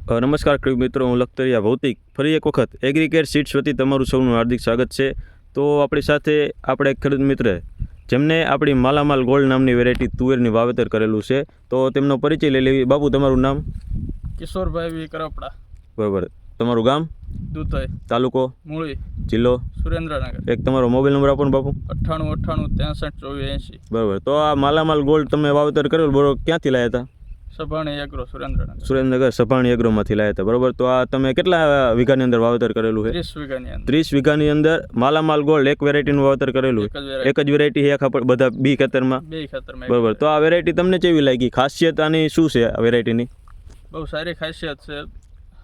નમસ્કાર ખેડૂત મિત્રો, હું લખતરિયા ભૌતિક ફરી એક વખત એગ્રીકેર સીડ્સ વતી તમારું સૌનું હાર્દિક સ્વાગત છે। તો આપણી સાથે આપણે ખેડૂત મિત્ર જેમને આપણી માલામાલ ગોલ્ડ નામની વેરાયટી તુવેરની વાવેતર કરેલું છે, તો તેમનો પરિચય લઈ લેવી। બાપુ, તમારું નામ? કિશોરભાઈ કરપડા। બરાબર, તમારું ગામ? દુધઈ, તાલુકો? મૂળી, જિલ્લો? સુરેન્દ્રનગર। એક તમારો મોબાઈલ નંબર આપો ને બાપુ। 98 63 64 80। બરાબર, તો આ માલામાલ ગોલ્ડ તમે વાવેતર કરેલું, બરાબર, ક્યાંથી લાવ્યા હતા? સભાણી એગ્રો, સુરેન્દ્રનગર। સુરેન્દ્રનગર સભાણી એગ્રોમાંથી લાવ્યા હતા, બરાબર। તો આ તમે કેટલા વીઘાની અંદર વાવેતર કરેલું છે? 30 વીઘાની અંદર। 30 વીઘાની અંદર માલામાલ ગોલ્ડ એક વેરાયટીનું વાવેતર કરેલું, એક જ વેરાયટી છે આખા બધા બી ખેતરમાં? બે ખેતરમાં। બરાબર, તો આ વેરાયટી તમને કેવી લાગી? ખાસિયત આની શું છે આ વેરાયટીની? બહુ સારી ખાસિયત છે।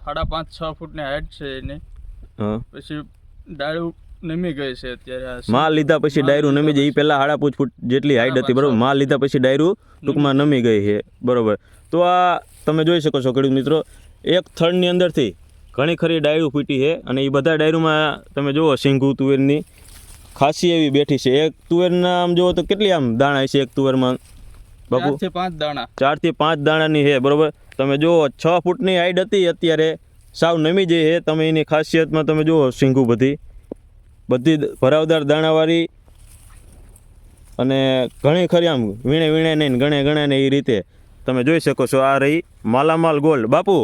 5.5-6 ફૂટની હાઈટ છે એની। હા, પછી ડાળું નમી ગઈ છે અત્યારે। માલ લીધા પછી ડાયરું નમી જાય, એ પહેલાં 5.5 ફૂટ જેટલી હાઈટ હતી, બરાબર। માલ લીધા પછી ડાયરું ટૂંકમાં નમી ગઈ છે, બરાબર। તો આ તમે જોઈ શકો છો ખેડૂત મિત્રો, એક થડની અંદરથી ઘણી ખરી ડાયરું ફૂટી છે, અને એ બધા ડાયરુમાં તમે જુઓ સિંગુ તુવેરની ખાસી એવી બેઠી છે। એક તુવેરના આમ જુઓ તો કેટલી આમ દાણા છે એક તુવેરમાં બાપુ? 4 થી 5 દાણા। 4 થી 5 દાણાની છે, બરાબર। તમે જુઓ 6 ફૂટની હાઈટ હતી, અત્યારે સાવ નમી જઈ છે। તમે એની ખાસિયતમાં તમે જુઓ સિંગુ બધી ભરાવદાર દાણાવાળી, અને ઘણી ખરી આમ વીણે નહીં, ગણે ને એ રીતે તમે જોઈ શકો છો। આ રહી માલામાલ ગોલ્ડ। બાપુ,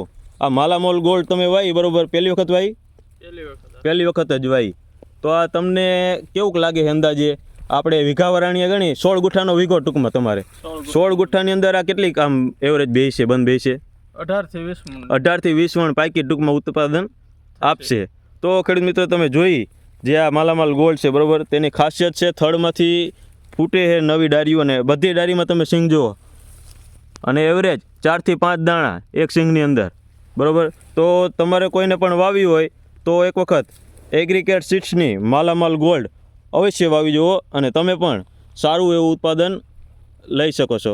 આ માલામાલ ગોલ્ડ તમે વાઈ, બરાબર, પહેલી વખત વાઈ? પહેલી વખત જ વાઈ। તો આ તમને કેવું લાગે છે અંદાજે? આપણે વીઘા વરાણીએ ગણી 16 ગુઠ્ઠાનો વીઘો ટૂંકમાં તમારે 16 ગુઠ્ઠાની અંદર આ કેટલી આમ એવરેજ બેસશે, બંધ બેસશે? 18 થી 20 મણ। 18 થી 20 મણ પાકી ટૂંકમાં ઉત્પાદન આપશે। તો ખેડૂત મિત્રો, તમે જોઈ જે આ માલામાલ ગોલ્ડ છે, બરાબર, તેની ખાસિયત છે થડમાંથી ફૂટે છે નવી ડાળીઓ, અને બધી ડાળીમાં તમે સિંગ જુઓ, અને એવરેજ 4 થી 5 દાણા એક સિંગની અંદર, બરાબર। તો તમારે કોઈને પણ વાવી હોય તો એક વખત એગ્રીકેર સીડ્સની માલામાલ ગોલ્ડ અવશ્ય વાવી જુઓ, અને તમે પણ સારું એવું ઉત્પાદન લઈ શકો છો।